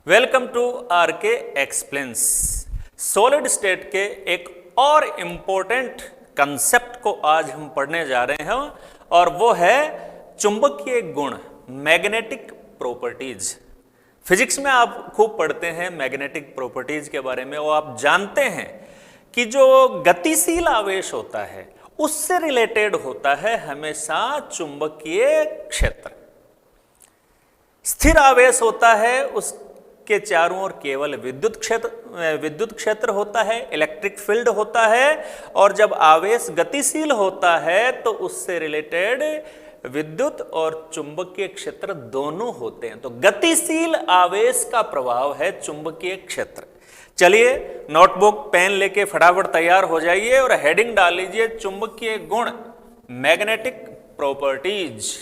Welcome to RK explains. Solid state के एक और इम्पोर्टेंट कंसेप्ट को आज हम पढ़ने जा रहे हैं और वो है चुंबकीय गुण, मैग्नेटिक प्रॉपर्टीज। फिजिक्स में आप खूब पढ़ते हैं मैग्नेटिक प्रॉपर्टीज के बारे में, वो आप जानते हैं कि जो गतिशील आवेश होता है उससे रिलेटेड होता है हमेशा चुंबकीय क्षेत्र। स्थिर आवेश होता है उसके चारों ओर केवल विद्युत क्षेत्र होता है, इलेक्ट्रिक फील्ड होता है, और जब आवेश गतिशील होता है तो उससे रिलेटेड विद्युत और चुंबकीय क्षेत्र दोनों होते हैं। तो गतिशील आवेश का प्रभाव है चुंबकीय क्षेत्र। चलिए नोटबुक पेन लेके फटाफट तैयार हो जाइए और हेडिंग डाल लीजिए चुंबकीय गुण, मैग्नेटिक प्रॉपर्टीज।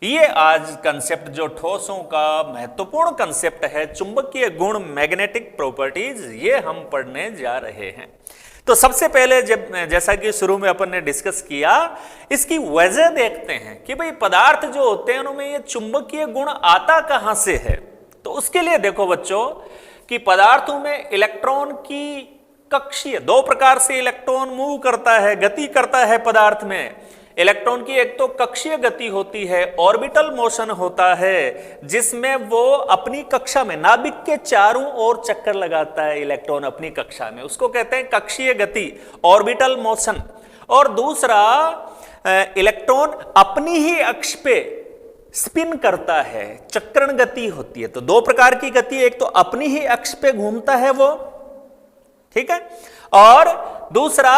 ये आज कंसेप्ट जो ठोसों का महत्वपूर्ण कंसेप्ट है, चुंबकीय गुण, मैग्नेटिक प्रॉपर्टीज, ये हम पढ़ने जा रहे हैं। तो सबसे पहले जैसा कि शुरू में अपन ने डिस्कस किया, इसकी वजह देखते हैं कि भाई पदार्थ जो होते हैं उनमें ये चुंबकीय गुण आता कहां से है। तो उसके लिए देखो बच्चों कि पदार्थों में इलेक्ट्रॉन की कक्षीय, दो प्रकार से इलेक्ट्रॉन मूव करता है, गति करता है पदार्थ में। इलेक्ट्रॉन की एक तो कक्षीय गति होती है, ऑर्बिटल मोशन होता है, जिसमें वो अपनी कक्षा में नाभिक के चारों ओर चक्कर लगाता है इलेक्ट्रॉन अपनी कक्षा में, उसको कहते हैं कक्षीय गति, ऑर्बिटल मोशन। और दूसरा इलेक्ट्रॉन अपनी ही अक्ष पे स्पिन करता है, चक्रण गति होती है। तो दो प्रकार की गति, एक तो अपनी ही अक्ष पे घूमता है वो, ठीक है, और दूसरा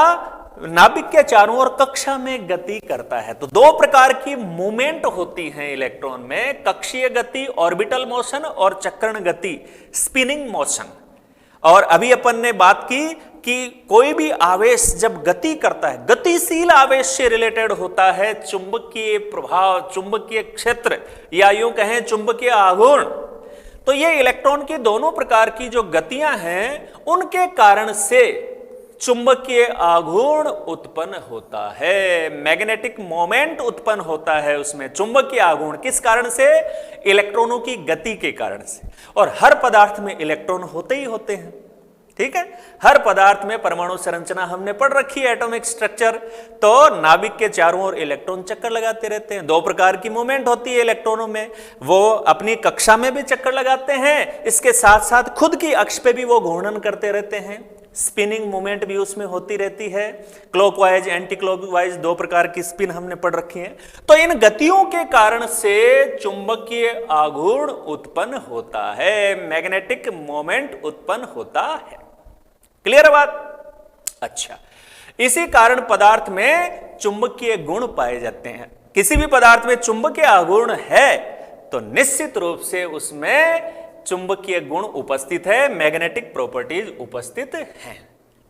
नाभिक के चारों ओर कक्षा में गति करता है। तो दो प्रकार की मूवमेंट होती हैं इलेक्ट्रॉन में, कक्षीय गति ऑर्बिटल मोशन और चक्रण गति स्पिनिंग मोशन। और अभी अपन ने बात की कि कोई भी आवेश जब गति करता है, गतिशील आवेश से रिलेटेड होता है चुंबकीय प्रभाव, चुंबकीय क्षेत्र, या यूं कहें चुंबकीय आघूर्ण। तो ये इलेक्ट्रॉन की दोनों प्रकार की जो गतियां हैं उनके कारण से चुंबकीय आघूर्ण उत्पन्न होता है, मैग्नेटिक मोमेंट उत्पन्न होता है उसमें। चुंबकीय आघूर्ण किस कारण से? इलेक्ट्रॉनों की गति के कारण से। और हर पदार्थ में इलेक्ट्रॉन होते ही होते हैं, ठीक है। हर पदार्थ में परमाणु संरचना हमने पढ़ रखी है, एटॉमिक स्ट्रक्चर। तो नाभिक के चारों ओर इलेक्ट्रॉन चक्कर लगाते रहते हैं। दो प्रकार की मूवमेंट होती है इलेक्ट्रॉनों में, वो अपनी कक्षा में भी चक्कर लगाते हैं, इसके साथ साथ खुद की अक्ष पे भी वो घूर्णन करते रहते हैं, स्पिनिंग मूवमेंट भी उसमें होती रहती है। क्लॉकवाइज, एंटी क्लॉकवाइज, दो प्रकार की स्पिन हमने पढ़ रखी है। तो इन गतियों के कारण से चुंबकीय आघूर्ण उत्पन्न होता है, मैग्नेटिक मोमेंट उत्पन्न होता है। क्लियर है बात? अच्छा, इसी कारण पदार्थ में चुंबकीय गुण पाए जाते हैं। किसी भी पदार्थ में चुंबकीय आघूर्ण है तो निश्चित रूप से उसमें चुंबकीय गुण उपस्थित है, मैग्नेटिक प्रॉपर्टीज उपस्थित हैं।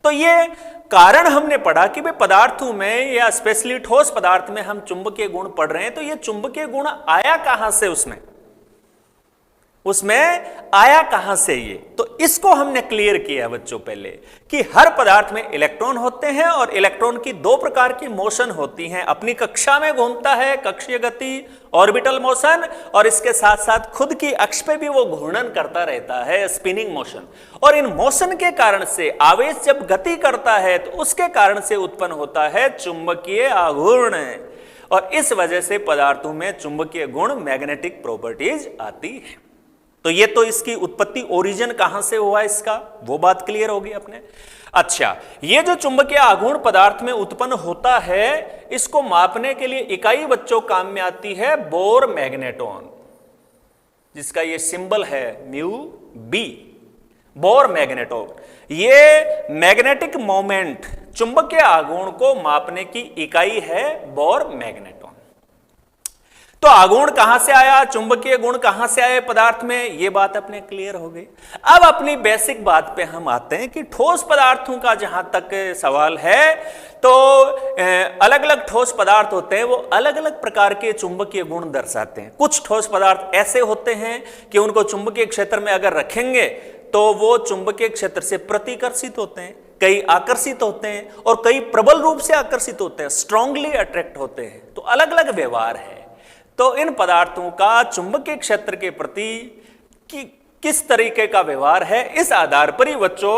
तो ये कारण हमने पढ़ा कि भाई पदार्थों में या स्पेशली ठोस पदार्थ में हम चुंबकीय गुण पढ़ रहे हैं, तो ये चुंबकीय गुण आया कहां से, उसमें आया कहां से ये? तो इसको हमने क्लियर किया बच्चों पहले कि हर पदार्थ में इलेक्ट्रॉन होते हैं और इलेक्ट्रॉन की दो प्रकार की मोशन होती हैं। अपनी कक्षा में घूमता है, कक्षीय गति, ऑर्बिटल मोशन, और इसके साथ साथ खुद की अक्ष पे भी वो घूर्णन करता रहता है, स्पिनिंग मोशन। और इन मोशन के कारण से आवेश जब गति करता है तो उसके कारण से उत्पन्न होता है चुंबकीय आघूर्ण, और इस वजह से पदार्थों में चुंबकीय गुण, मैग्नेटिक प्रॉपर्टीज आती है। तो ये तो इसकी उत्पत्ति, ओरिजिन कहां से हुआ इसका, वो बात क्लियर होगी अपने। अच्छा, ये जो चुंबकीय आघूर्ण पदार्थ में उत्पन्न होता है, इसको मापने के लिए इकाई बच्चों काम में आती है बोर मैग्नेटॉन, जिसका ये सिंबल है म्यू बी, बोर मैग्नेटॉन। ये मैग्नेटिक मोमेंट, चुंबकीय आघूर्ण को मापने की इकाई है बोर मैग्नेटॉन। तो आघूर्ण कहां से आया, चुंबकीय गुण कहां से आए पदार्थ में, यह बात अपने क्लियर हो गई। अब अपनी बेसिक बात पे हम आते हैं कि ठोस पदार्थों का जहां तक सवाल है, तो अलग अलग ठोस पदार्थ होते हैं, वो अलग अलग प्रकार के चुंबकीय गुण दर्शाते हैं। कुछ ठोस पदार्थ ऐसे होते हैं कि उनको चुंबकीय क्षेत्र में अगर रखेंगे तो वो चुंबकीय क्षेत्र से प्रतिकर्षित होते हैं, कई आकर्षित होते हैं और कई प्रबल रूप से आकर्षित होते हैं, स्ट्रांगली अट्रैक्ट होते हैं। तो अलग अलग व्यवहार है। तो इन पदार्थों का चुंबकीय क्षेत्र के प्रति कि किस तरीके का व्यवहार है, इस आधार पर ही बच्चों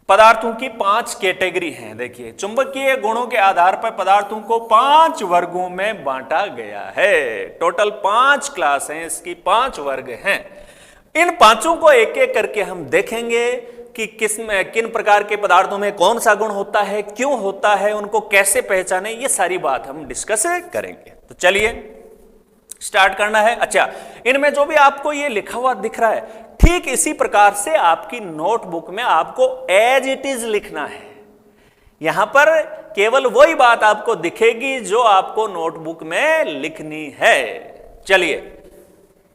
पदार्थों की 5 कैटेगरी हैं। देखिए, चुंबकीय गुणों के आधार पर पदार्थों को 5 वर्गों में बांटा गया है। टोटल 5 क्लास हैं, इसकी 5 वर्ग हैं। इन पांचों को एक एक करके हम देखेंगे कि किन प्रकार के पदार्थों में कौन सा गुण होता है, क्यों होता है, उनको कैसे पहचाने, ये सारी बात हम डिस्कस करेंगे। तो चलिए स्टार्ट करना है। अच्छा, इनमें जो भी आपको ये लिखा हुआ दिख रहा है, ठीक इसी प्रकार से आपकी नोटबुक में आपको एज इट इज लिखना है। यहां पर केवल वही बात आपको दिखेगी जो आपको नोटबुक में लिखनी है। चलिए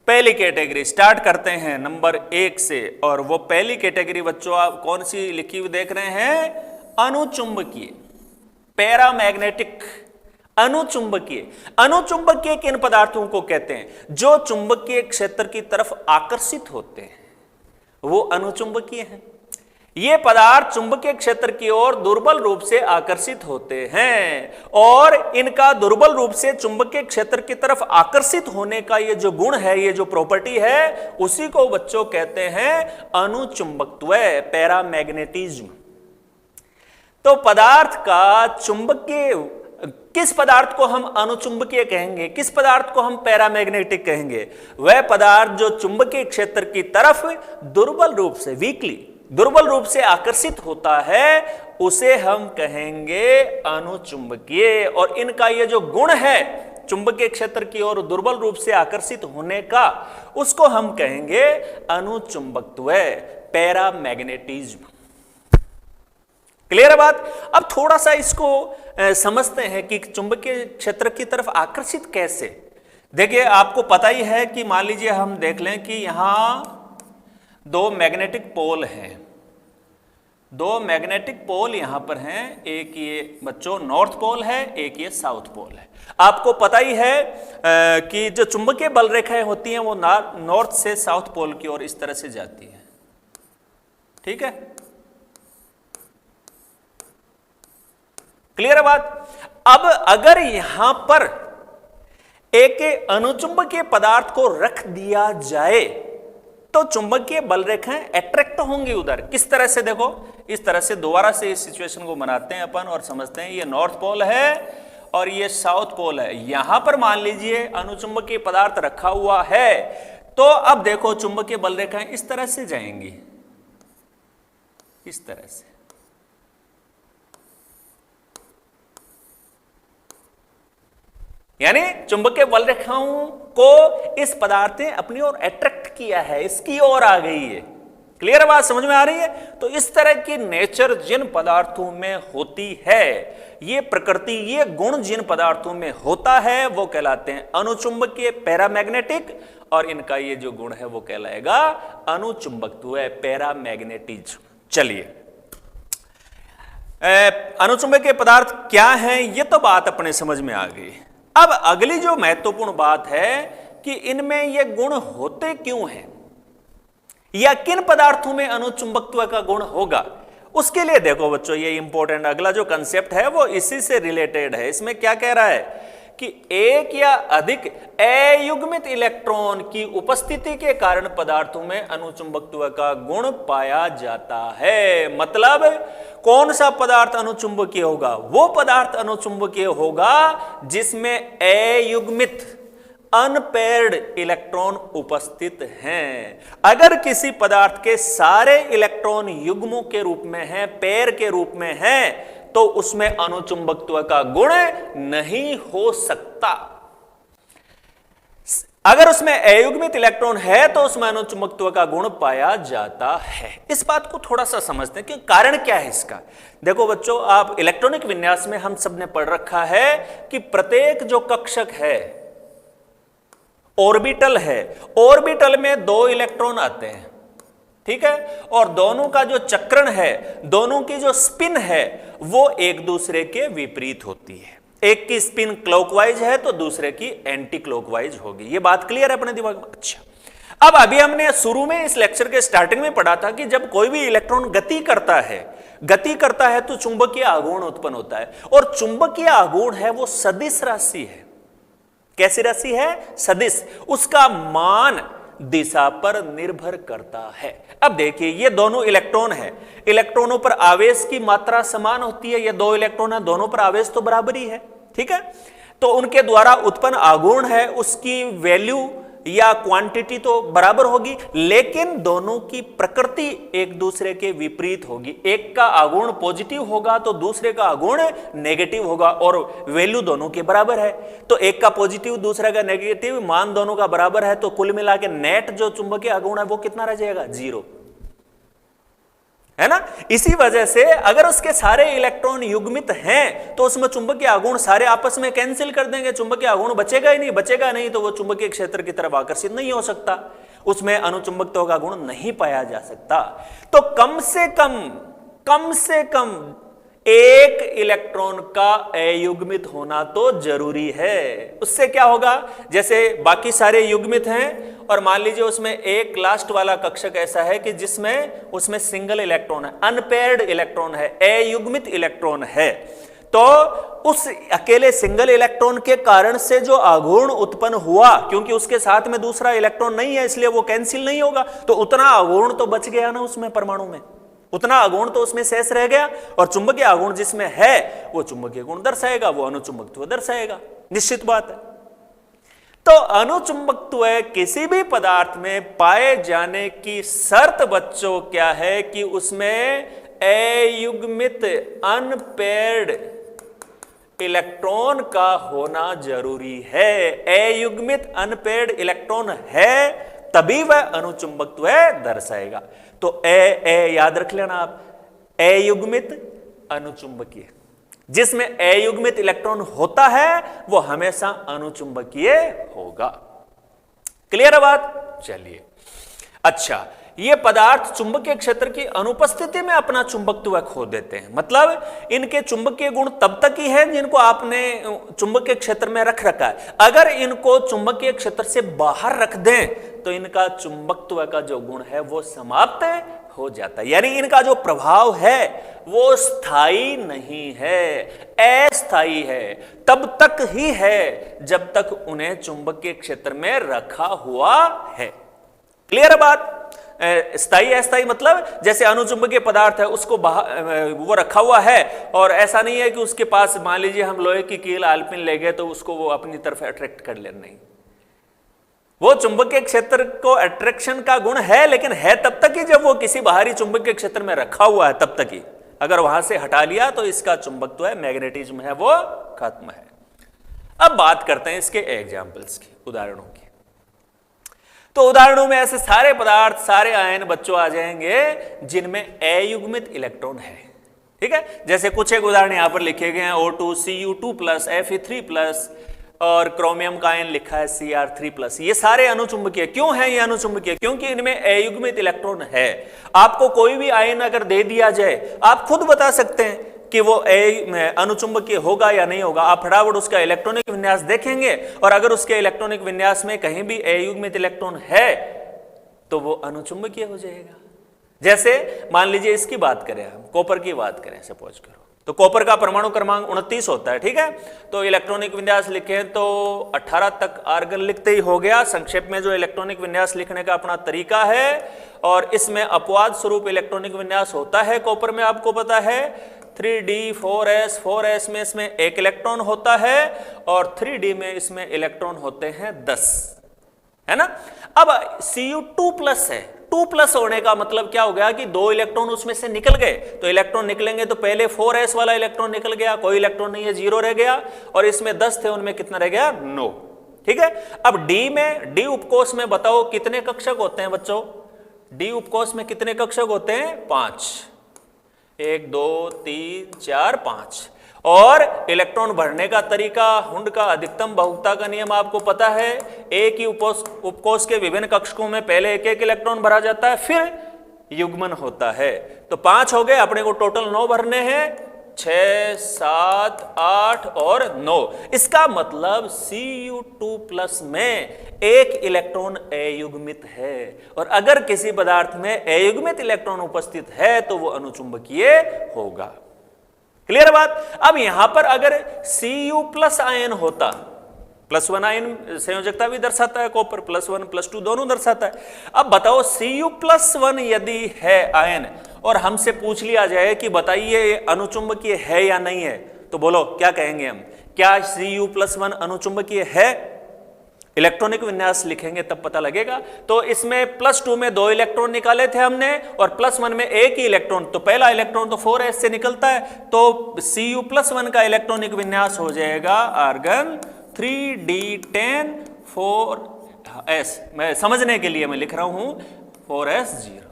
पहली कैटेगरी स्टार्ट करते हैं नंबर 1 से। और वो पहली कैटेगरी बच्चों आप कौन सी लिखी हुई देख रहे हैं? अनुचुंबकीय, पैरामैग्नेटिक। अनुचुंबकीय, अनुचुंबकीय किन पदार्थों को कहते हैं? जो चुंबकीय क्षेत्र की तरफ आकर्षित होते हैं वो अनुचुंबकीय हैं। ये पदार्थ चुंबकीय क्षेत्र की ओर दुर्बल रूप से आकर्षित होते हैं और इनका दुर्बल रूप से चुंबकीय क्षेत्र की तरफ आकर्षित होने का ये जो गुण है, ये जो प्रॉपर्टी है, उसी को बच्चों कहते हैं अनुचुंबकत्व, पैरामैग्नेटिज्म। तो पदार्थ का चुंबकीय, किस पदार्थ को हम अनुचुंबकीय कहेंगे, किस पदार्थ को हम पैरामैग्नेटिक कहेंगे? वह पदार्थ जो चुंबकीय क्षेत्र की तरफ दुर्बल रूप से, वीकली, दुर्बल रूप से आकर्षित होता है, उसे हम कहेंगे अनुचुंबकीय। और इनका ये जो गुण है चुंबकीय क्षेत्र की ओर दुर्बल रूप से आकर्षित होने का, उसको हम कहेंगे अनुचुंबकत्व, पैरामैग्नेटिज्म। क्लियर है बात? अब थोड़ा सा इसको समझते हैं कि चुंबकीय क्षेत्र की तरफ आकर्षित कैसे। देखिए, आपको पता ही है कि मान लीजिए हम देख लें कि यहां 2 मैग्नेटिक पोल हैं, 2 मैग्नेटिक पोल यहां पर हैं। एक ये बच्चों नॉर्थ पोल है, एक ये साउथ पोल है। आपको पता ही है कि जो चुंबकीय बल रेखाएं होती हैं वो नॉर्थ से साउथ पोल की ओर इस तरह से जाती है। ठीक है, क्लियर है बात? अब अगर यहां पर एक अनुचुंबकीय पदार्थ को रख दिया जाए तो चुंबकीय बल रेखाएं अट्रैक्ट होंगी उधर। किस तरह से? देखो, इस तरह से दोबारा से इस सिचुएशन को बनाते हैं अपन और समझते हैं। ये नॉर्थ पोल है और ये साउथ पोल है। यहां पर मान लीजिए अनुचुंबकीय पदार्थ रखा हुआ है, तो अब देखो चुंबकीय बल रेखाएं इस तरह से जाएंगी, इस तरह से। यानी चुंबकीय बल रेखाओं को इस पदार्थ ने अपनी ओर अट्रैक्ट किया है, इसकी ओर आ गई है। क्लियर बात समझ में आ रही है? तो इस तरह की नेचर जिन पदार्थों में होती है, ये प्रकृति, ये गुण जिन पदार्थों में होता है वो कहलाते हैं अनुचुंबकीय, पैरामैग्नेटिक। और इनका ये जो गुण है वो कहलाएगा अनुचुंबकत्व, पैरामैग्नेटिज्म। चलिए, अनुचुंबकीय पदार्थ क्या है ये तो बात अपने समझ में आ गई। अब अगली जो महत्वपूर्ण बात है कि इनमें ये गुण होते क्यों हैं, या किन पदार्थों में अनुचुंबकत्व का गुण होगा, उसके लिए देखो बच्चों ये इंपॉर्टेंट अगला जो कंसेप्ट है वो इसी से रिलेटेड है। इसमें क्या कह रहा है कि एक या अधिक अयुग्मित इलेक्ट्रॉन की उपस्थिति के कारण पदार्थों में अनुचुंबकत्व का गुण पाया जाता है। मतलब कौन सा पदार्थ अनुचुंबकीय होगा? वो पदार्थ अनुचुंबकीय होगा जिसमें अयुग्मित, अनपेयर्ड इलेक्ट्रॉन उपस्थित हैं। अगर किसी पदार्थ के सारे इलेक्ट्रॉन युग्मों के रूप में हैं, पेयर के रूप में हैं, तो उसमें अनुचुंबकत्व का गुण नहीं हो सकता। अगर उसमें अयुग्मित इलेक्ट्रॉन है तो उसमें अनुचुंबकत्व का गुण पाया जाता है। इस बात को थोड़ा सा समझते हैं कि कारण क्या है इसका। देखो बच्चों, आप इलेक्ट्रॉनिक विन्यास में हम सबने पढ़ रखा है कि प्रत्येक जो कक्षक है, ऑर्बिटल है, ऑर्बिटल में 2 इलेक्ट्रॉन आते हैं। ठीक है, और दोनों का जो चक्रण है, दोनों की जो स्पिन है वो एक दूसरे के विपरीत होती है। एक की स्पिन क्लॉकवाइज है तो दूसरे की एंटी क्लॉकवाइज होगी। ये बात क्लियर है अपने दिमाग में? अच्छा, अब अभी हमने शुरू में इस लेक्चर के स्टार्टिंग में पढ़ा था कि जब कोई भी इलेक्ट्रॉन गति करता है तो चुंबकीय आघूर्ण उत्पन्न होता है। और चुंबकीय आघूर्ण है वो सदिश राशि है। कैसी राशि है? सदिश। उसका मान दिशा पर निर्भर करता है। अब देखिए ये दोनों इलेक्ट्रॉन है, इलेक्ट्रॉनों पर आवेश की मात्रा समान होती है, ये दो इलेक्ट्रॉन है, दोनों पर आवेश तो बराबर ही है, ठीक है। तो उनके द्वारा उत्पन्न आघूर्ण है उसकी वैल्यू या क्वांटिटी तो बराबर होगी, लेकिन दोनों की प्रकृति एक दूसरे के विपरीत होगी। एक का आघूर्ण पॉजिटिव होगा तो दूसरे का आघूर्ण नेगेटिव होगा, और वैल्यू दोनों के बराबर है। तो एक का पॉजिटिव दूसरे का नेगेटिव, मान दोनों का बराबर है, तो कुल मिला के नेट जो चुंबकीय आघूर्ण है वो कितना रह जाएगा? 0, है ना। इसी वजह से अगर उसके सारे इलेक्ट्रॉन युग्मित हैं तो उसमें चुंबकीय आघूर्ण सारे आपस में कैंसिल कर देंगे, चुंबकीय आघूर्ण बचेगा ही नहीं, बचेगा नहीं तो वो चुंबकीय क्षेत्र की तरफ आकर्षित नहीं हो सकता, उसमें अनुचुंबकत्व का गुण नहीं पाया जा सकता। तो कम से कम एक इलेक्ट्रॉन का अयुग्मित होना तो जरूरी है। उससे क्या होगा, जैसे बाकी सारे युग्मित हैं और मान लीजिए उसमें एक लास्ट वाला कक्षक ऐसा है कि जिसमें उसमें सिंगल इलेक्ट्रॉन है, अनपेयर्ड इलेक्ट्रॉन है, अयुग्मित इलेक्ट्रॉन है, तो उस अकेले सिंगल इलेक्ट्रॉन के कारण से जो आघूर्ण उत्पन्न हुआ, क्योंकि उसके साथ में दूसरा इलेक्ट्रॉन नहीं है इसलिए वो कैंसिल नहीं होगा, तो उतना आघूर्ण तो बच गया ना उसमें, परमाणु में उतना आघूर्ण तो उसमें शेष रह गया, और चुंबकीय आघूर्ण जिसमें है वो चुंबकीय गुण दर्शाएगा, वो अनुचुंबकत्व दर्शाएगा, निश्चित बात है। तो अनुचुंबकत्व किसी भी पदार्थ में पाए जाने की शर्त बच्चों क्या है कि उसमें अयुग्मित अनपेयर्ड इलेक्ट्रॉन का होना जरूरी है। अयुग्मित अनपेयर्ड इलेक्ट्रॉन है तभी वह अनुचुंबकत्व दर्शाएगा। तो ए याद रख लेना आप, अयुग्मित अनुचुंबकीय, जिसमें अयुग्मित इलेक्ट्रॉन होता है वो हमेशा अनुचुंबकीय होगा। क्लियर है बात? चलिए, अच्छा, ये पदार्थ चुंबकीय क्षेत्र की अनुपस्थिति में अपना चुंबकत्व खो देते हैं, मतलब इनके चुंबकीय गुण तब तक ही हैं जिनको आपने चुंबकीय क्षेत्र में रख रखा है। अगर इनको चुंबकीय क्षेत्र से बाहर रख दें तो इनका चुंबकत्व का जो गुण है वो समाप्त हो जाता है, यानी इनका जो प्रभाव है वो स्थायी नहीं है, अस्थायी है। तब तक ही है जब तक उन्हें चुंबकीय क्षेत्र में रखा हुआ है। क्लियर है बात? स्थायी अस्थायी मतलब जैसे अनुचुंबकीय पदार्थ है उसको वो रखा हुआ है, और ऐसा नहीं है कि उसके पास मान लीजिए हम लोहे की कील आलपिन ले गए तो उसको वो अपनी तरफ अट्रैक्ट कर ले, नहीं, वो चुंबकीय क्षेत्र को अट्रैक्शन का गुण है, लेकिन है तब तक ही जब वो किसी बाहरी चुंबकीय क्षेत्र में रखा हुआ है, तब तक ही। अगर वहां से हटा लिया तो इसका चुंबकत्व है, मैग्नेटिज्म है, वो खत्म है। अब बात करते हैं इसके एग्जाम्पल्स की, उदाहरणों की। तो उदाहरणों में ऐसे सारे पदार्थ, सारे आयन बच्चों आ जाएंगे जिनमें अयुग्मित इलेक्ट्रॉन है, ठीक है। जैसे कुछ एक उदाहरण यहां पर लिखे गए हैं, O2 Cu2+, Fe3+, और क्रोमियम का आयन लिखा है Cr3+। ये सारे अनुचुंबकीय क्यों हैं? ये अनुचुंबकीय क्योंकि इनमें अयुग्मित इलेक्ट्रॉन है। आपको कोई भी आयन अगर दे दिया जाए, आप खुद बता सकते हैं कि वो अनुचुंबकीय होगा या नहीं होगा। आप फटाफट उसका इलेक्ट्रॉनिक विन्यास देखेंगे, और अगर उसके इलेक्ट्रॉनिक विन्यास में कहीं भी अयुग्मित इलेक्ट्रॉन है तो वो अनुचुंबकीय हो जाएगा। जैसे मान लीजिए इसकी बात करें, हम कॉपर की बात करें, सपोज करो, तो कॉपर का परमाणु क्रमांक 29 होता है, ठीक है। तो इलेक्ट्रॉनिक विन्यास लिखें तो 18 तक आर्गन लिखते ही हो गया। संक्षेप में जो इलेक्ट्रॉनिक विन्यास लिखने का अपना तरीका है, और इसमें अपवाद स्वरूप इलेक्ट्रॉनिक विन्यास होता है कॉपर में, आपको पता है 3d 4s, 4s में इसमें एक इलेक्ट्रॉन होता है, और 3d में इसमें इलेक्ट्रॉन होते हैं 10, है ना। अब Cu2+ है, 2+ होने का मतलब क्या हो गया कि 2 इलेक्ट्रॉन उसमें से निकल गए। तो इलेक्ट्रॉन निकलेंगे तो पहले 4s वाला इलेक्ट्रॉन निकल गया, कोई इलेक्ट्रॉन नहीं है, 0 रह गया, और इसमें 10 थे, उनमें कितना रह गया? 9, ठीक है। अब D उपकोष में बताओ कितने कक्षक होते हैं बच्चों? D उपकोष में कितने कक्षक होते हैं? 5, 1 2 3 4 5। और इलेक्ट्रॉन भरने का तरीका, हुंड का अधिकतम बहुलकता का नियम आपको पता है। एक ही उपकोष के विभिन्न कक्षकों में पहले एक एक इलेक्ट्रॉन भरा जाता है, फिर युग्मन होता है। तो 5 हो गए, अपने को टोटल 9 भरने हैं, 6 7 8 और 9। इसका मतलब Cu2+ में एक इलेक्ट्रॉन अयुग्मित है, और अगर किसी पदार्थ में अयुग्मित इलेक्ट्रॉन उपस्थित है तो वो अनुचुंबकीय होगा। क्लियर बात? अब यहां पर अगर Cu+ आयन होता +1 आयन संयोजकता भी दर्शाता है कॉपर, +1 +2 दोनों दर्शाता है। अब बताओ Cu+1 यदि है आयन और हमसे पूछ लिया जाए कि बताइए अणुचुंबकीय है या नहीं है, तो बोलो क्या कहेंगे हम? क्या Cu+1 अणुचुंबकीय है? इलेक्ट्रॉनिक विन्यास लिखेंगे तब पता लगेगा। तो इसमें +2 में 2 इलेक्ट्रॉन निकाले थे हमने और +1 में 1 ही इलेक्ट्रॉन, तो पहला इलेक्ट्रॉन तो 4s से निकलता है, तो Cu+1 का इलेक्ट्रॉनिक विन्यास हो जाएगा आर्गन 3d10 4s। मैं समझने के लिए मैं लिख रहा हूं 4s0,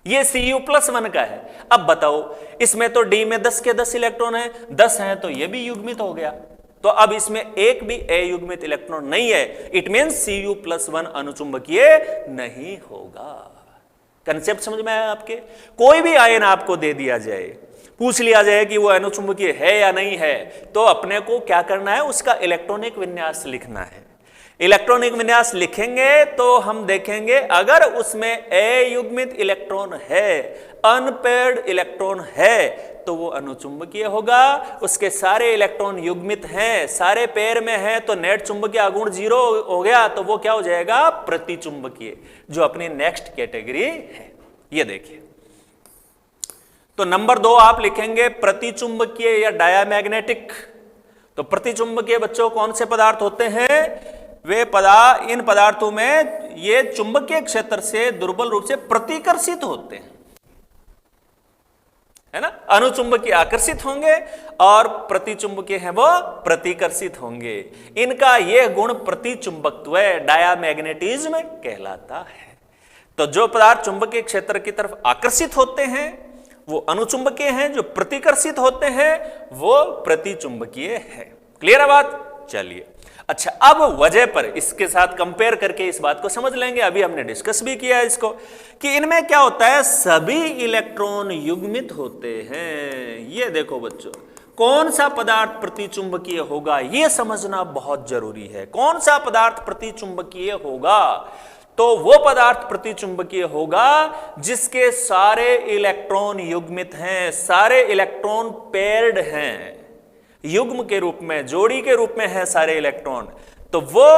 ये Cu+1 का है। अब बताओ इसमें तो D में 10 के 10 इलेक्ट्रॉन है, 10 हैं तो ये भी युग्मित हो गया, तो अब इसमें एक भी अयुग्मित इलेक्ट्रॉन नहीं है, इट मींस Cu+1 अणुचुंबकीय नहीं होगा। कंसेप्ट समझ में आया आपके? कोई भी आयन आपको दे दिया जाए, पूछ लिया जाए कि वो अणुचुंबकीय है या नहीं है, तो अपने को क्या करना है? उसका इलेक्ट्रॉनिक विन्यास लिखना है। इलेक्ट्रॉनिक विन्यास लिखेंगे तो हम देखेंगे अगर उसमें अयुग्मित इलेक्ट्रॉन है, अनपेयर्ड इलेक्ट्रॉन है, तो वो अणुचुंबकीय होगा। उसके सारे इलेक्ट्रॉन युग्मित हैं, सारे पेयर में हैं, तो नेट चुंबकीय आघूर्ण 0 हो गया, तो वो क्या हो जाएगा? प्रतिचुंबकीय, जो अपनी नेक्स्ट कैटेगरी है। ये देखिए, तो नंबर 2 आप लिखेंगे प्रतिचुंबकीय या डायामैग्नेटिक। तो प्रतिचुंबकीय बच्चों कौन से पदार्थ होते हैं? वे इन पदार्थों में ये चुंबकीय क्षेत्र से दुर्बल रूप से प्रतिकर्षित होते हैं, है ना? अणुचुंबकीय आकर्षित होंगे और प्रतिचुंबकीय है वो प्रतिकर्षित होंगे। इनका यह गुण प्रतिचुंबकत्व, डायामैग्नेटिज्म कहलाता है। तो जो पदार्थ चुंबकीय क्षेत्र की तरफ आकर्षित होते हैं वो अणुचुंबकीय हैं, जो प्रतिकर्षित होते हैं वो प्रतिचुंबकीय है। क्लियर है बात? चलिए, अच्छा, अब वजह पर इसके साथ कंपेयर करके इस बात को समझ लेंगे। अभी हमने डिस्कस भी किया है इसको कि इनमें क्या होता है, सभी इलेक्ट्रॉन युग्मित होते हैं। ये देखो बच्चों, कौन सा पदार्थ प्रतिचुंबकीय होगा ये समझना बहुत जरूरी है। कौन सा पदार्थ प्रतिचुंबकीय होगा? तो वो पदार्थ प्रतिचुंबकीय होगा जिसके सारे इलेक्ट्रॉन युग्मित हैं, सारे इलेक्ट्रॉन पेयर्ड हैं, युग्म के रूप में, जोड़ी के रूप में है सारे इलेक्ट्रॉन। तो वो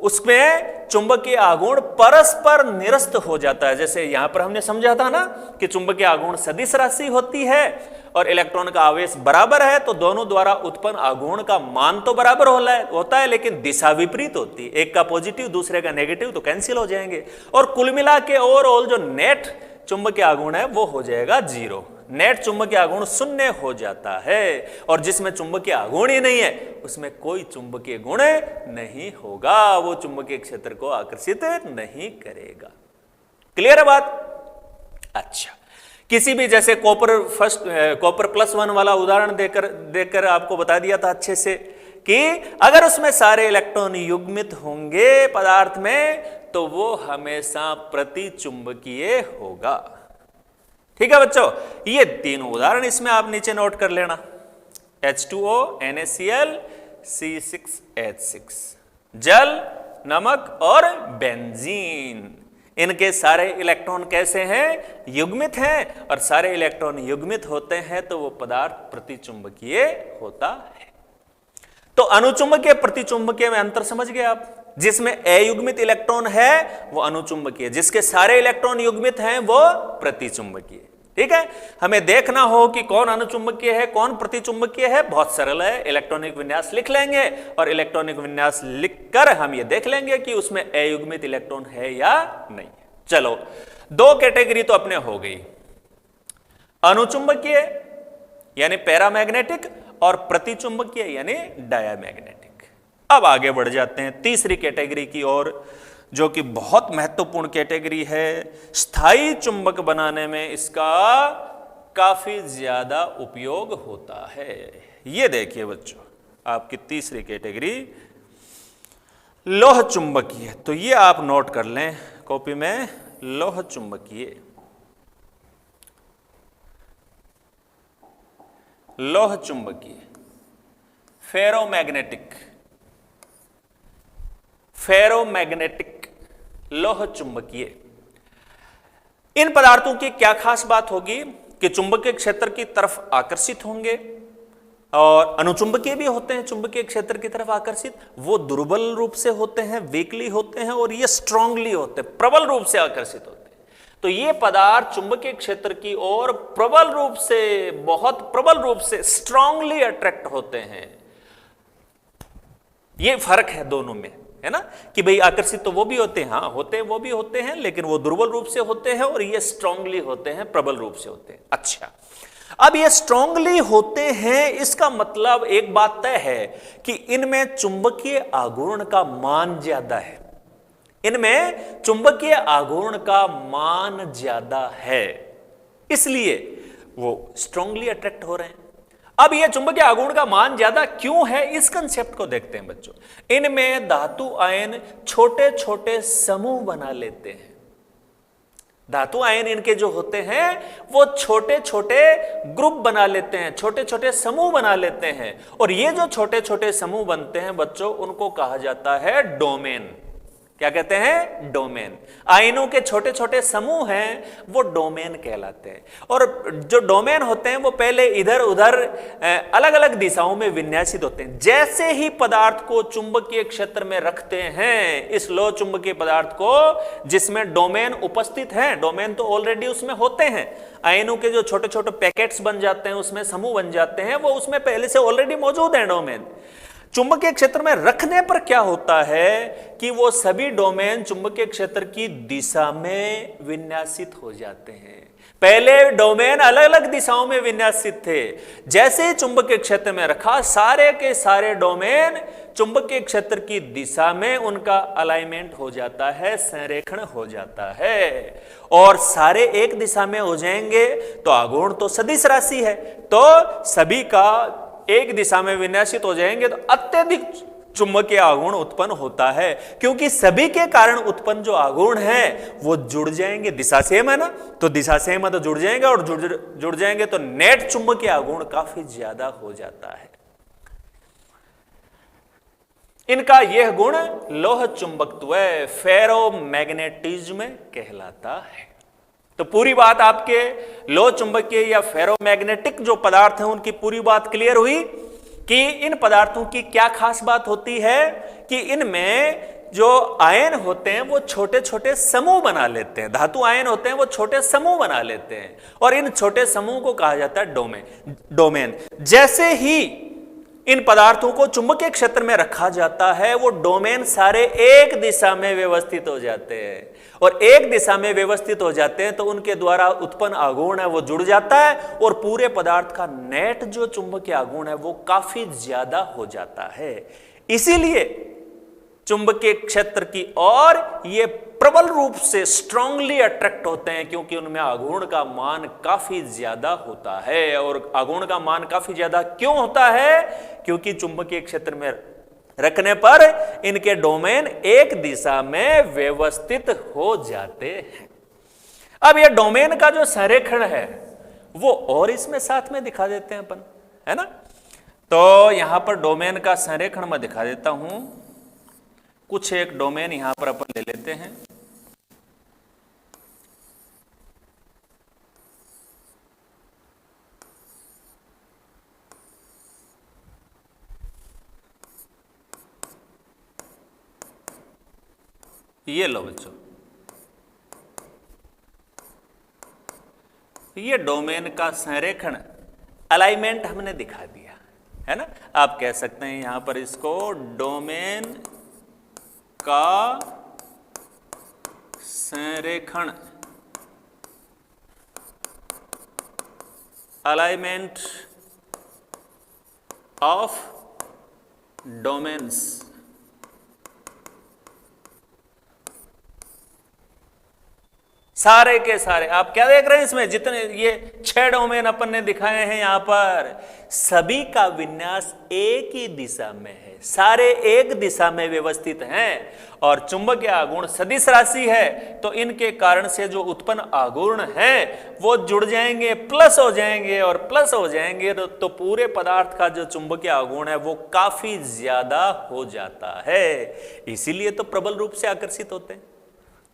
उसमें चुंबकीय आघूर्ण परस्पर निरस्त हो जाता है। जैसे यहां पर हमने समझा था ना कि चुंबकीय आघूर्ण सदिश राशि होती है और इलेक्ट्रॉन का आवेश बराबर है, तो दोनों द्वारा उत्पन्न आघूर्ण का मान तो बराबर होता है, लेकिन दिशा विपरीत होती है। एक का पॉजिटिव दूसरे का नेगेटिव, तो कैंसिल हो जाएंगे और कुल मिला के ओवरऑल जो नेट चुंबकीय आघूर्ण है वो हो जाएगा 0। नेट चुंबकीय आघूर्ण 0 हो जाता है और जिसमें चुंबकीय आघूर्ण ही नहीं है उसमें कोई चुंबकीय गुण नहीं होगा, वो चुंबकीय क्षेत्र को आकर्षित नहीं करेगा। क्लियर है बात? अच्छा, किसी भी जैसे कॉपर +1 वाला उदाहरण देकर आपको बता दिया था अच्छे से कि अगर उसमें सारे इलेक्ट्रॉन युग्मित होंगे पदार्थ में तो वो हमेशा प्रतिचुंबकीय होगा। ठीक है बच्चों, ये तीनों उदाहरण इसमें आप नीचे नोट कर लेना। H2O, NaCl, C6H6, जल, नमक और बेंजीन, इनके सारे इलेक्ट्रॉन कैसे हैं? युग्मित हैं, और सारे इलेक्ट्रॉन युग्मित होते हैं तो वो पदार्थ प्रतिचुंबकीय होता है। तो अणुचुंबकीय प्रतिचुंबकीय में अंतर समझ गए आप? जिसमें अयुग्मित इलेक्ट्रॉन है वो अणुचुंबकीय, जिसके सारे इलेक्ट्रॉन युग्मित हैं वो प्रतिचुंबकीय। ठीक है, हमें देखना हो कि कौन अणुचुंबकीय है कौन प्रतिचुंबकीय है, बहुत सरल है, इलेक्ट्रॉनिक विन्यास लिख लेंगे और इलेक्ट्रॉनिक विन्यास लिखकर हम ये देख लेंगे कि उसमें अयुग्मित इलेक्ट्रॉन है या नहीं। चलो, 2 कैटेगरी तो अपने हो गई, अणुचुंबकीय यानी पैरामैग्नेटिक और प्रतिचुंबकीय यानी डायामैग्नेटिक। अब आगे बढ़ जाते हैं तीसरी कैटेगरी की ओर, जो कि बहुत महत्वपूर्ण कैटेगरी है। स्थायी चुंबक बनाने में इसका काफी ज्यादा उपयोग होता है। ये देखिए बच्चों, आपकी तीसरी कैटेगरी लौह चुंबकीय। तो ये आप नोट कर लें कॉपी में, लौह चुंबकीय, लौह चुंबकीय, फेरोमैग्नेटिक, फेरोमैग्नेटिक, लौह चुंबकीय। इन पदार्थों की क्या खास बात होगी कि चुंबकीय क्षेत्र की तरफ आकर्षित होंगे, और अनुचुंबकीय भी होते हैं, चुंबकीय क्षेत्र की तरफ आकर्षित, वो दुर्बल रूप से होते हैं, वीकली होते हैं, और ये स्ट्रांगली होते हैं, प्रबल रूप से आकर्षित होते हैं। तो ये पदार्थ चुंबकीय क्षेत्र की ओर प्रबल रूप से, बहुत प्रबल रूप से, स्ट्रांगली अट्रैक्ट होते हैं। ये फर्क है दोनों में, है ना, कि भाई आकर्षित तो वो भी होते हैं, हाँ होते हैं, वो भी होते हैं, लेकिन वो दुर्बल रूप से होते हैं और ये स्ट्रांगली होते हैं, प्रबल रूप से होते हैं। अच्छा, अब ये स्ट्रांगली होते हैं, इसका मतलब एक बात तय है कि इनमें चुंबकीय आघूर्ण का मान ज्यादा है, इनमें चुंबकीय आघूर्ण का मान ज्यादा है, इसलिए वो स्ट्रांगली अट्रैक्ट हो रहे हैं। अब ये चुंबकीय आघूर्ण का मान ज्यादा क्यों है, इस कंसेप्ट को देखते हैं बच्चों। इनमें धातु आयन छोटे छोटे समूह बना लेते हैं। धातु आयन इनके जो होते हैं वो छोटे छोटे ग्रुप बना लेते हैं, छोटे छोटे समूह बना लेते हैं, और ये जो छोटे छोटे समूह बनते हैं बच्चों, उनको कहा जाता है डोमेन। क्या कहते हैं? डोमेन। आयनों के छोटे छोटे समूह हैं वो डोमेन कहलाते हैं। और जो डोमेन होते हैं वो पहले इधर उधर अलग अलग दिशाओं में विन्यासित होते हैं। जैसे ही पदार्थ को चुंबकीय क्षेत्र में रखते हैं, इस लो चुंबकीय पदार्थ को जिसमें डोमेन उपस्थित है, डोमेन तो ऑलरेडी उसमें होते हैं, आयनों के जो छोटे छोटे पैकेट्स बन जाते हैं, उसमें समूह बन जाते हैं, वो उसमें पहले से ऑलरेडी मौजूद है डोमेन। चुंबकीय क्षेत्र में रखने पर क्या होता है कि वो सभी डोमेन चुंबकीय क्षेत्र की दिशा में विन्यासित हो जाते हैं। पहले डोमेन अलग अलग दिशाओं में विन्यासित थे, जैसे ही चुंबकीय क्षेत्र में रखा, सारे के सारे डोमेन चुंबकीय क्षेत्र की दिशा में उनका अलाइनमेंट हो जाता है, संरेखण हो जाता है, और सारे एक दिशा में हो जाएंगे तो आघूर्ण तो सदिश राशि है, तो सभी का एक दिशा में विन्यासित हो जाएंगे तो अत्यधिक चुंबकीय आघूर्ण उत्पन्न होता है, क्योंकि सभी के कारण उत्पन्न जो आघूर्ण है वो जुड़ जाएंगे। दिशा सेम है ना, तो दिशा सेम है तो जुड़ जाएंगे, और जुड़ जाएंगे तो नेट चुंबकीय आघूर्ण काफी ज्यादा हो जाता है। इनका यह गुण लोह चुंबकत्व, फेरोमैग्नेटिज्म कहलाता है। तो पूरी बात आपके लो चुंबकीय या फेरोमैग्नेटिक जो पदार्थ हैं उनकी पूरी बात क्लियर हुई कि इन पदार्थों की क्या खास बात होती है कि इनमें जो आयन होते हैं वो छोटे छोटे समूह बना लेते हैं। धातु आयन होते हैं वो छोटे समूह बना लेते हैं, और इन छोटे समूह को कहा जाता है डोमेन। जैसे ही इन पदार्थों को चुंबकीय क्षेत्र में रखा जाता है, वो डोमेन सारे एक दिशा में व्यवस्थित हो जाते हैं, और एक दिशा में व्यवस्थित हो जाते हैं तो उनके द्वारा उत्पन्न आघूर्ण है वो जुड़ जाता है, और पूरे पदार्थ का नेट जो चुंबकीय आघूर्ण है वो काफी ज्यादा हो जाता है। इसीलिए चुंबकीय क्षेत्र की ओर ये प्रबल रूप से स्ट्रांगली अट्रैक्ट होते हैं, क्योंकि उनमें आघूर्ण का मान काफी ज्यादा होता है। और आघूर्ण का मान काफी ज्यादा क्यों होता है? क्योंकि चुंबकीय क्षेत्र में रखने पर इनके डोमेन एक दिशा में व्यवस्थित हो जाते हैं। अब ये डोमेन का जो संरेखण है वो और इसमें साथ में दिखा देते हैं अपन, है ना। तो यहां पर डोमेन का संरेखण मैं दिखा देता हूं। कुछ एक डोमेन यहां पर अपन ले लेते हैं। ये लो बच्चों, ये डोमेन का संरेखण अलाइनमेंट हमने दिखा दिया, है ना। आप कह सकते हैं यहां पर इसको डोमेन का संरेखण, अलाइनमेंट ऑफ डोमेन्स। सारे के सारे आप क्या देख रहे हैं इसमें, जितने ये 6 डोमेन अपन ने दिखाए हैं यहां पर, सभी का विन्यास एक ही दिशा में है, सारे एक दिशा में व्यवस्थित हैं, और चुंबकीय आघूर्ण सदिश राशि है, तो इनके कारण से जो उत्पन्न आघूर्ण है वो जुड़ जाएंगे, प्लस हो जाएंगे, और प्लस हो जाएंगे तो पूरे पदार्थ का जो चुंबकीय आघूर्ण है वो काफी ज्यादा हो जाता है। इसीलिए तो प्रबल रूप से आकर्षित होते हैं।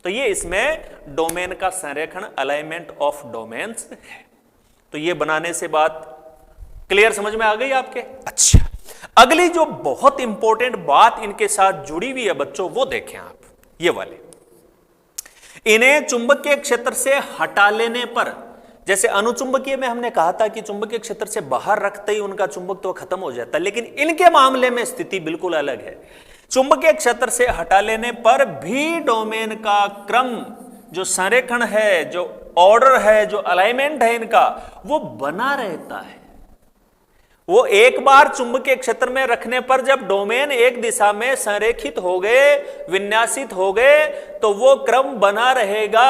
तो ये इसमें डोमेन का संरेखण, अलाइनमेंट ऑफ डोमेन्स है। तो ये बनाने से बात क्लियर, समझ में आ गई आपके? अच्छा, अगली जो बहुत इंपॉर्टेंट बात इनके साथ जुड़ी हुई है बच्चों, वो देखें आप, ये वाले। इन्हें चुंबकीय क्षेत्र से हटा लेने पर, जैसे अनुचुंबकीय में हमने कहा था कि चुंबकीय क्षेत्र से बाहर रखते ही उनका चुंबकत्व खत्म हो जाता है, लेकिन इनके मामले में स्थिति बिल्कुल अलग है। चुंबकीय क्षेत्र से हटा लेने पर भी डोमेन का क्रम, जो संरेखण है, जो ऑर्डर है, जो अलाइनमेंट है इनका, वो बना रहता है। वो एक बार चुंबकीय क्षेत्र में रखने पर जब डोमेन एक दिशा में संरेखित हो गए, विन्यासित हो गए, तो वो क्रम बना रहेगा।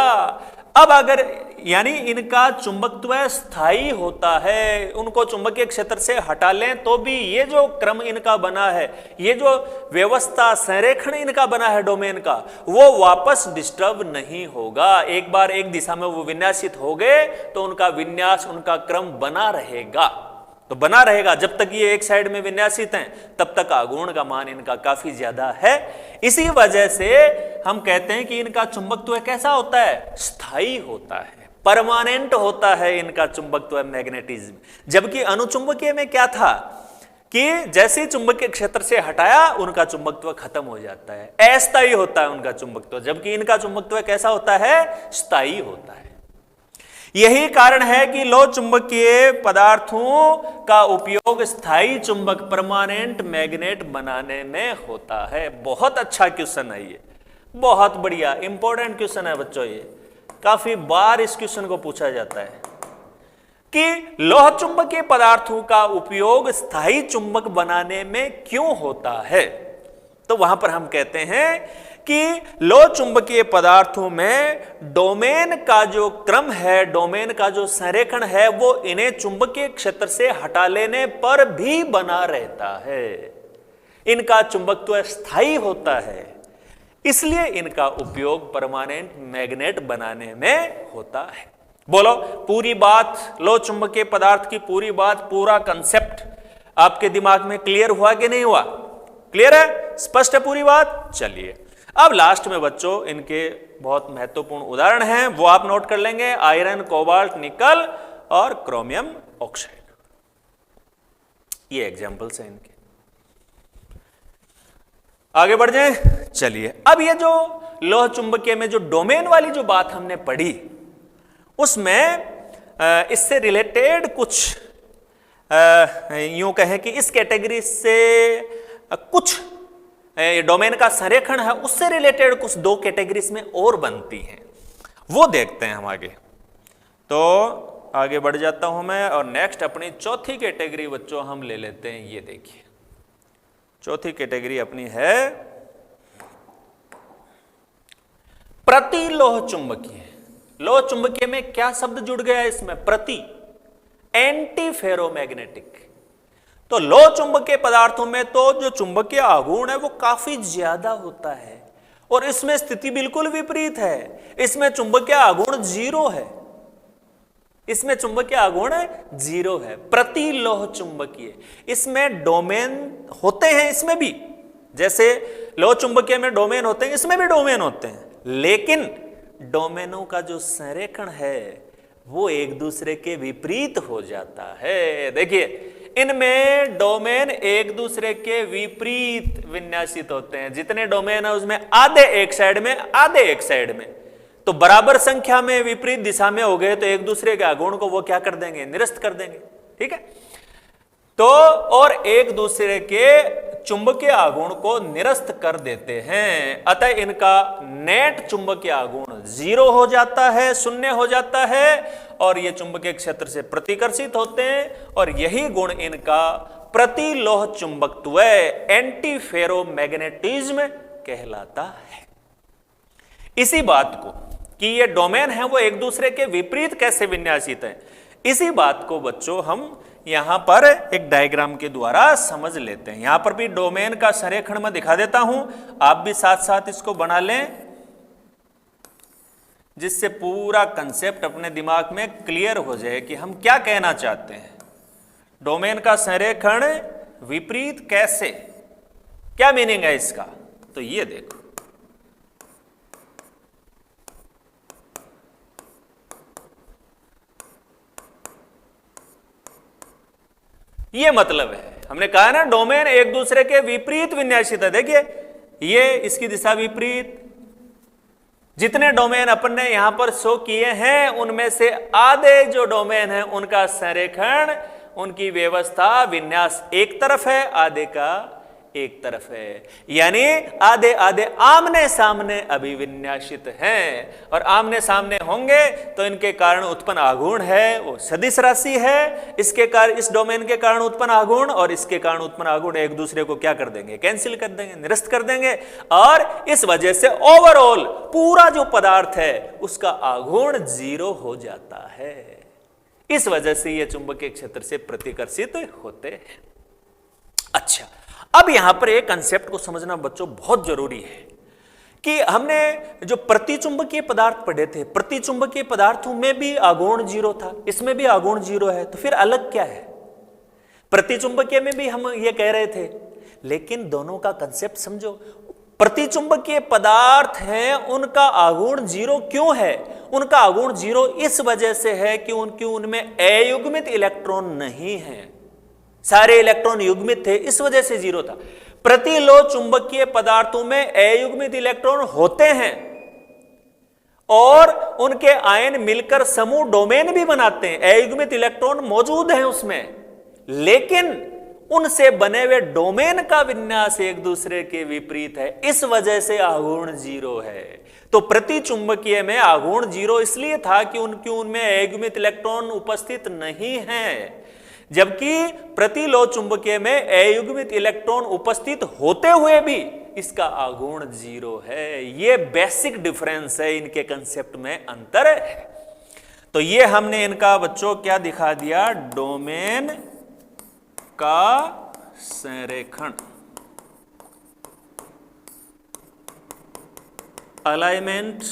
अब अगर यानी इनका चुंबकत्व स्थायी होता है, उनको चुंबकीय क्षेत्र से हटा लें तो भी ये जो क्रम इनका बना है, ये जो व्यवस्था, संरेखण इनका बना है डोमेन का, वो वापस डिस्टर्ब नहीं होगा। एक बार एक दिशा में वो विन्यासित हो गए तो उनका विन्यास, उनका क्रम बना रहेगा। तो बना रहेगा जब तक ये एक साइड में विन्यासित हैं, तब तक आघूर्ण का मान इनका काफी ज्यादा है। इसी वजह से हम कहते हैं कि इनका चुंबकत्व कैसा होता है? स्थायी होता है, परमानेंट होता है इनका चुंबकत्व, मैग्नेटिज्म। जबकि अनुचुंबकीय में क्या था कि जैसे चुंबकीय क्षेत्र से हटाया उनका चुंबकत्व खत्म हो जाता है, अस्थायी होता है उनका चुंबकत्व। जबकि इनका चुंबकत्व कैसा होता है? स्थायी होता है। यही कारण है कि लौह चुंबकीय पदार्थों का उपयोग स्थायी चुंबक, परमानेंट मैग्नेट बनाने में होता है। बहुत अच्छा क्वेश्चन है ये, बहुत बढ़िया इंपॉर्टेंट क्वेश्चन है बच्चों। ये काफी बार इस क्वेश्चन को पूछा जाता है कि लौह चुंबकीय पदार्थों का उपयोग स्थायी चुंबक बनाने में क्यों होता है। तो वहां पर हम कहते हैं कि लौह चुंबकीय पदार्थों में डोमेन का जो क्रम है, डोमेन का जो संरेखण है, वो इन्हें चुंबकीय क्षेत्र से हटा लेने पर भी बना रहता है। इनका चुंबकत्व स्थायी होता है, इसलिए इनका उपयोग परमानेंट मैग्नेट बनाने में होता है। बोलो, पूरी बात, लौह चुंबकीय पदार्थ की पूरी बात, पूरा कंसेप्ट आपके दिमाग में क्लियर हुआ कि नहीं हुआ? क्लियर है, स्पष्ट है पूरी बात? चलिए अब लास्ट में बच्चों इनके बहुत महत्वपूर्ण उदाहरण हैं, वो आप नोट कर लेंगे। आयरन, कोबाल्ट, निकल और क्रोमियम ऑक्साइड, ये एग्जांपल्स हैं इनके। आगे बढ़ जाएं। चलिए, अब ये जो लौह चुंबकीय में जो डोमेन वाली जो बात हमने पढ़ी, उसमें इससे रिलेटेड कुछ यूं कहें कि इस कैटेगरी से कुछ डोमेन का संरेखण है, उससे रिलेटेड कुछ दो कैटेगरीज में और बनती हैं, वो देखते हैं हम आगे। तो आगे बढ़ जाता हूं मैं और नेक्स्ट अपनी चौथी कैटेगरी बच्चों हम ले लेते हैं। ये देखिए, चौथी कैटेगरी अपनी है प्रतिलोह चुंबकीय। लोह चुंबकीय में क्या शब्द जुड़ गया है इसमें? प्रति, एंटी फेरोमैग्नेटिक। तो लौह चुंबकीय पदार्थों में तो जो चुंबकीय आघूर्ण है वो काफी ज्यादा होता है, और इसमें स्थिति बिल्कुल विपरीत है। इसमें चुंबकीय आघूर्ण जीरो है, इसमें चुंबकीय आघूर्ण जीरो है। प्रतिलोह चुंबकीय, इसमें डोमेन होते हैं, इसमें भी जैसे लौह चुंबकीय में डोमेन होते हैं, इसमें भी डोमेन होते हैं, लेकिन डोमेनों का जो संरेखण है वो एक दूसरे के विपरीत हो जाता है। देखिए, इनमें डोमेन एक दूसरे के विपरीत विन्यासित होते हैं। जितने डोमेन है उसमें आधे एक साइड में, आधे एक साइड में, तो बराबर संख्या में विपरीत दिशा में हो गए तो एक दूसरे के आघूर्ण को वो क्या कर देंगे? निरस्त कर देंगे। ठीक है, तो और एक दूसरे के चुंबकीय आघूर्ण को निरस्त कर देते हैं। अतः इनका नेट चुंबकीय आघूर्ण जीरो हो जाता है, शून्य हो जाता है, और ये चुंबकीय क्षेत्र से प्रतिकर्षित होते हैं, और यही गुण इनका प्रतिलोह चुंबकत्व, एंटी फेरोमैग्नेटिज्म कहलाता है। इसी बात को कि ये डोमेन है वो एक दूसरे के विपरीत कैसे विन्यासित है, इसी बात को बच्चों हम यहां पर एक डायग्राम के द्वारा समझ लेते हैं। यहां पर भी डोमेन का संरेखण मैं दिखा देता हूं, आप भी साथ साथ इसको बना लें, जिससे पूरा कंसेप्ट अपने दिमाग में क्लियर हो जाए कि हम क्या कहना चाहते हैं। डोमेन का संरेखण विपरीत कैसे, क्या मीनिंग है इसका? तो ये देखो, ये मतलब है, हमने कहा ना डोमेन एक दूसरे के विपरीत विन्यासित है। देखिए ये इसकी दिशा विपरीत, जितने डोमेन अपन ने यहां पर शो किए हैं उनमें से आधे जो डोमेन है उनका संरेखण, उनकी व्यवस्था, विन्यास एक तरफ है, आधे का एक तरफ है, यानी आधे आधे आमने सामने अभिविन्यासित हैं। और आमने सामने होंगे तो इनके कारण उत्पन्न आघूर्ण है वो सदिश राशि है। इसके कारण, इस डोमेन के कारण उत्पन्न आघूर्ण और इसके कारण उत्पन्न आघूर्ण एक दूसरे को क्या कर देंगे, कैंसिल कर देंगे, निरस्त कर देंगे। और इस वजह से ओवरऑल पूरा जो पदार्थ है उसका आघूर्ण 0 हो जाता है। इस वजह से ये चुंबकीय क्षेत्र से प्रतिकर्षित होते हैं। अच्छा, अब यहां पर एक कंसेप्ट को समझना बच्चों बहुत जरूरी है कि हमने जो प्रतिचुंबकीय पदार्थ पढ़े थे, प्रतिचुंबकीय पदार्थों में भी आघूर्ण 0 था, इसमें भी आघूर्ण 0 है, तो फिर अलग क्या है? प्रतिचुंबकीय में भी हम ये कह रहे थे, लेकिन दोनों का कंसेप्ट समझो। प्रतिचुंबकीय पदार्थ हैं उनका आघूर्ण 0 क्यों है? उनका आघूर्ण 0 इस वजह से है कि उनमें अयुग्मित इलेक्ट्रॉन नहीं है, सारे इलेक्ट्रॉन युग्मित थे, इस वजह से 0 था। प्रतिलोह चुंबकीय पदार्थों में अयुग्मित इलेक्ट्रॉन होते हैं और उनके आयन मिलकर समूह डोमेन भी बनाते हैं, अयुग्मित इलेक्ट्रॉन मौजूद हैं उसमें, लेकिन उनसे बने हुए डोमेन का विन्यास एक दूसरे के विपरीत है, इस वजह से आघूर्ण 0 है। तो प्रतिचुंबकीय में आघूर्ण 0 इसलिए था कि उनमें अयुग्मित इलेक्ट्रॉन उपस्थित नहीं है, जबकि प्रतिलोह चुंबकीय में अयुग्मित इलेक्ट्रॉन उपस्थित होते हुए भी इसका आघूर्ण 0 है। यह बेसिक डिफरेंस है, इनके कंसेप्ट में अंतर है। तो ये हमने इनका बच्चों क्या दिखा दिया, डोमेन का संरेखण, अलाइनमेंट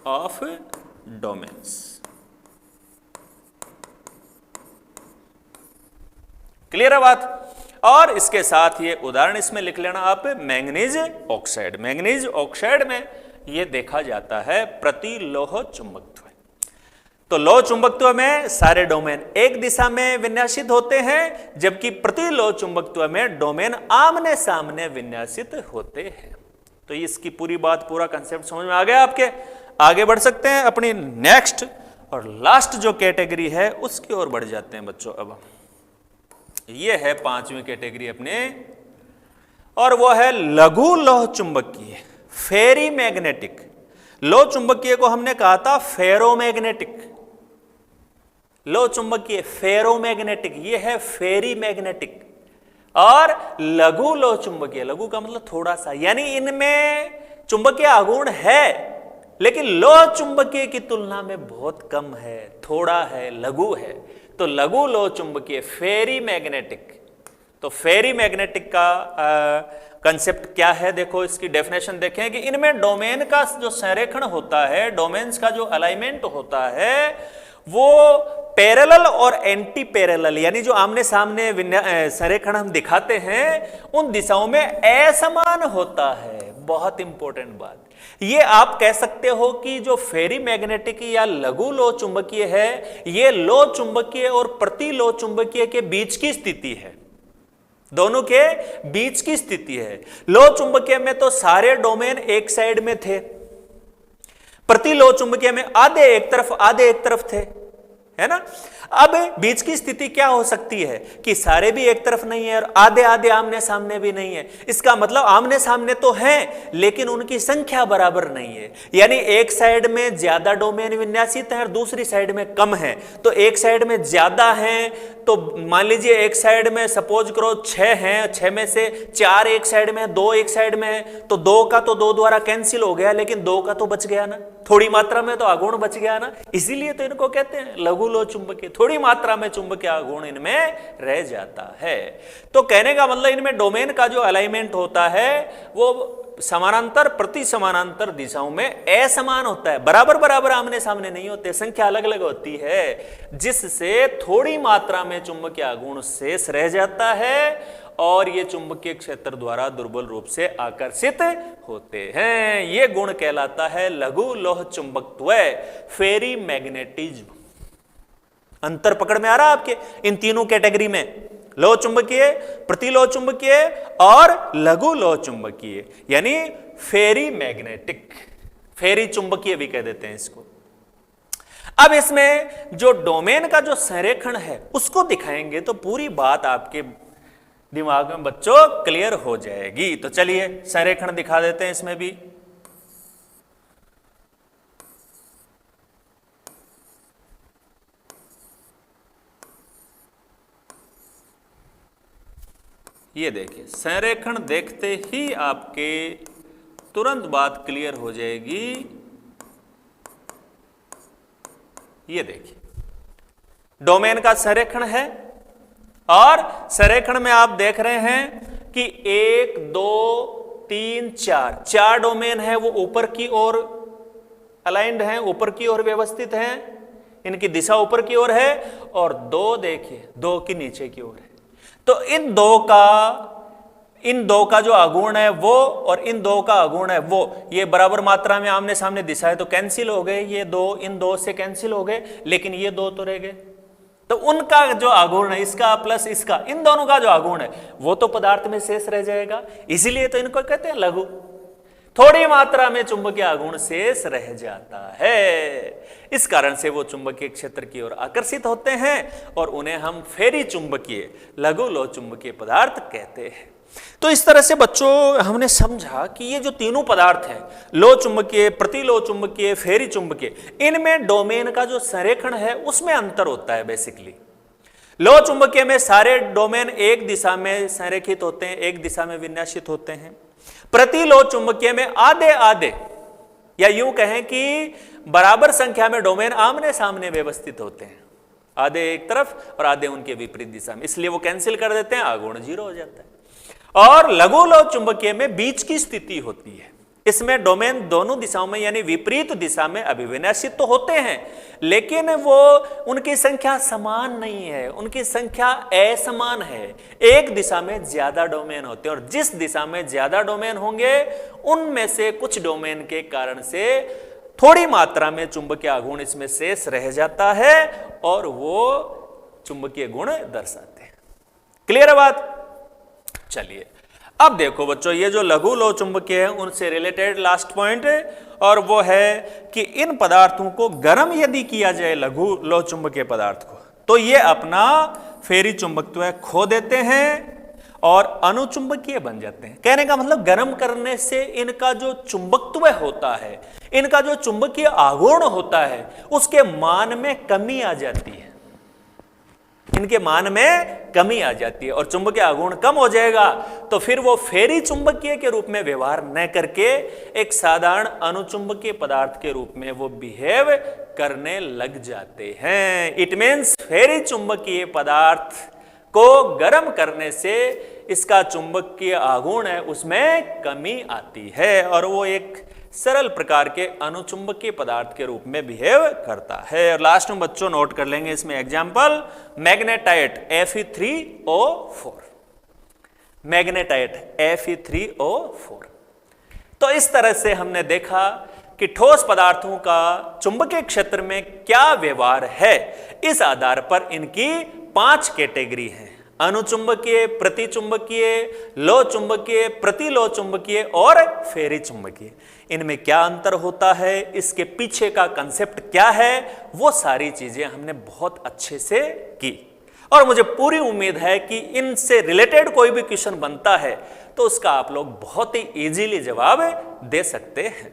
ऑफ डोमेन्स। क्लियर है बात? और इसके साथ ये उदाहरण इसमें लिख लेना आप, मैंगनीज ऑक्साइड। मैंगनीज ऑक्साइड में ये देखा जाता है प्रतिलोह चुंबकत्व। तो लोह चुंबकत्व में सारे डोमेन एक दिशा में विन्यासित होते हैं, जबकि प्रतिलोह चुंबकत्व में डोमेन आमने सामने विन्यासित होते हैं। तो इसकी पूरी बात, पूरा कंसेप्ट समझ में आ गया आपके? आगे बढ़ सकते हैं, अपनी नेक्स्ट और लास्ट जो कैटेगरी है उसकी ओर बढ़ जाते हैं बच्चों। अब ये है 5वीं कैटेगरी अपने, और वो है लघु लोह चुंबकीय, फेरी मैग्नेटिक। लोह चुंबकीय को हमने कहा था फेरोमैग्नेटिक, लोह चुंबकीय फेरोमैग्नेटिक, ये है फेरी मैग्नेटिक। और लघु लोह चुंबकीय, लघु का मतलब थोड़ा सा, यानी इनमें चुंबकीय आघूर्ण है लेकिन लोह चुंबकीय की तुलना में बहुत कम है, थोड़ा है, लघु है। तो लघु लोह चुंबकीय, फेरी मैग्नेटिक। तो फेरी मैग्नेटिक का कंसेप्ट क्या है, देखो इसकी डेफिनेशन देखें कि इनमें डोमेन का जो संरेखण होता है, डोमेन्स का जो अलाइनमेंट होता है, वो पैरेलल और एंटी पैरेलल, यानी जो आमने सामने संरेखण हम दिखाते हैं उन दिशाओं में असमान होता है। बहुत इंपॉर्टेंट बात, ये आप कह सकते हो कि जो फेरी मैग्नेटिक या लघु लोह चुंबकीय है, ये लोह चुंबकीय और प्रतिलोह चुंबकीय के बीच की स्थिति है, दोनों के बीच की स्थिति है। लोह चुंबकीय में तो सारे डोमेन एक साइड में थे, प्रतिलोह चुंबकीय में आधे एक तरफ आधे एक तरफ थे, है ना। अब बीच की स्थिति क्या हो सकती है कि सारे भी एक तरफ नहीं है और आधे आधे आमने सामने भी नहीं है। इसका मतलब आमने सामने तो हैं लेकिन उनकी संख्या बराबर नहीं है, यानी एक साइड में ज्यादा डोमेन विन्यासित है और दूसरी साइड में कम है। तो एक साइड में ज्यादा है तो मान लीजिए एक साइड में सपोज करो 6 हैं, 6 में से 4 एक साइड में, 2 एक साइड में है, तो 2 का तो 2 द्वारा कैंसिल हो गया, लेकिन 2 का तो बच गया ना, थोड़ी मात्रा में तो आघूर्ण बच गया ना। इसीलिए तो इनको कहते हैं लघु लोह चुंबकीय, थोड़ी मात्रा में चुंबकीय आघूर्ण इनमें रह जाता है। तो कहने का मतलब इनमें डोमेन का जो अलाइनमेंट होता है वो समानांतर प्रति समानांतर दिशाओं में असमान होता है, बराबर बराबर आमने सामने नहीं होते, संख्या अलग अलग होती है, जिससे थोड़ी मात्रा में चुंबकीय आघूर्ण शेष रह जाता है और ये चुंबकीय क्षेत्र द्वारा दुर्बल रूप से आकर्षित होते हैं। ये गुण कहलाता है लघु लोह चुंबकत्व, फेरी मैग्नेटिज्म। अंतर पकड़ में आ रहा है आपके इन तीनों कैटेगरी में, लो चुंबकीय, प्रतिलो चुंबकीय और लघु लो चुंबकीय, यानी फेरी मैग्नेटिक, फेरी चुंबकीय भी कह देते हैं इसको। अब इसमें जो डोमेन का जो संरेखण है उसको दिखाएंगे तो पूरी बात आपके दिमाग में बच्चों क्लियर हो जाएगी। तो चलिए संरेखण दिखा देते हैं इसमें भी। ये देखिए संरेखण देखते ही आपके तुरंत बात क्लियर हो जाएगी। ये देखिए डोमेन का संरेखण है और संरेखण में आप देख रहे हैं कि 1 2 3 4 डोमेन है, वो ऊपर की ओर अलाइंड हैं, ऊपर की ओर व्यवस्थित हैं, इनकी दिशा ऊपर की ओर है, और 2 देखिए 2 की नीचे की ओर है। तो इन दो का जो आघूर्ण है वो और इन 2 का आघूर्ण है वो, ये बराबर मात्रा में आमने सामने दिशा है तो कैंसिल हो गए, ये 2 इन 2 से कैंसिल हो गए, लेकिन ये 2 तो रह गए। तो उनका जो आघूर्ण है, इसका प्लस इसका, इन दोनों का जो आघूर्ण है वो तो पदार्थ में शेष रह जाएगा, इसीलिए तो इनको कहते हैं लघु। थोड़ी मात्रा में चुंबकीय आघूर्ण शेष रह जाता है, इस कारण से वो चुंबकीय क्षेत्र की ओर आकर्षित होते हैं और उन्हें हम फेरी चुंबकीय, लघु लो चुंबकीय पदार्थ कहते हैं। तो इस तरह से बच्चों हमने समझा कि ये जो तीनों पदार्थ हैं, लो चुंबकीय, प्रतिलो चुंबकीय, फेरी चुंबकीय, इनमें डोमेन का जो संरेखण है उसमें अंतर होता है। बेसिकली लो चुंबकीय में सारे डोमेन एक दिशा में संरेखित होते हैं, एक दिशा में विन्यासित होते हैं। प्रतिलो चुंबकीय में आधे आधे, या यूं कहें कि बराबर संख्या में डोमेन आमने सामने व्यवस्थित होते हैं, आधे एक तरफ और आधे उनके विपरीत दिशा में, इसलिए वो कैंसिल कर देते हैं, आघूर्ण 0 हो जाता है। और लघु लो चुंबकीय में बीच की स्थिति होती है, इसमें डोमेन दोनों दिशाओं में यानी विपरीत दिशा में अभिविन्यासित तो होते हैं, लेकिन वो उनकी संख्या समान नहीं है, उनकी संख्या असमान है। एक दिशा में ज्यादा डोमेन होते हैं और जिस दिशा में ज्यादा डोमेन होंगे उनमें से कुछ डोमेन के कारण से थोड़ी मात्रा में चुंबकीय आघूर्ण इसमें शेष रह जाता है और वो चुंबकीय गुण दर्शाते हैं। क्लियर है बात? चलिए अब देखो बच्चों, ये जो लघु लो चुंबकीय है उनसे रिलेटेड लास्ट पॉइंट है, और वो है कि इन पदार्थों को गर्म यदि किया जाए, लघु लो चुंबकीय पदार्थ को, तो ये अपना फेरी चुंबकत्व खो देते हैं और अनुचुंबकीय बन जाते हैं। कहने का मतलब गर्म करने से इनका जो चुंबकत्व होता है, इनका जो चुंबकीय आघूर्ण होता है, उसके मान में कमी आ जाती है, इनके मान में कमी आ जाती है और चुंबकीय आघूर्ण कम हो जाएगा तो फिर वो फेरी चुंबकीय के रूप में व्यवहार न करके एक साधारण अनुचुंबकीय पदार्थ के रूप में वो बिहेव करने लग जाते हैं। इट मीन्स फेरी चुंबकीय पदार्थ को गर्म करने से इसका चुंबकीय आघूर्ण है उसमें कमी आती है और वो एक सरल प्रकार के अनुचुंबकीय पदार्थ के रूप में बिहेव करता है। और लास्ट में बच्चों नोट कर लेंगे इसमें example, magnetite Fe3O4, magnetite Fe3O4। तो इस तरह से हमने देखा कि ठोस पदार्थों का चुंबकीय क्षेत्र में क्या व्यवहार है। इस आधार पर इनकी 5 कैटेगरी हैं, अनुचुंबकीय, प्रतिचुंबकीय, लो चुंबकीय, प्रतिलो चुंबकीय और फेरी चुंबकीय। इनमें क्या अंतर होता है, इसके पीछे का कंसेप्ट क्या है, वो सारी चीजें हमने बहुत अच्छे से की और मुझे पूरी उम्मीद है कि इनसे रिलेटेड कोई भी क्वेश्चन बनता है तो उसका आप लोग बहुत ही इजीली जवाब दे सकते हैं।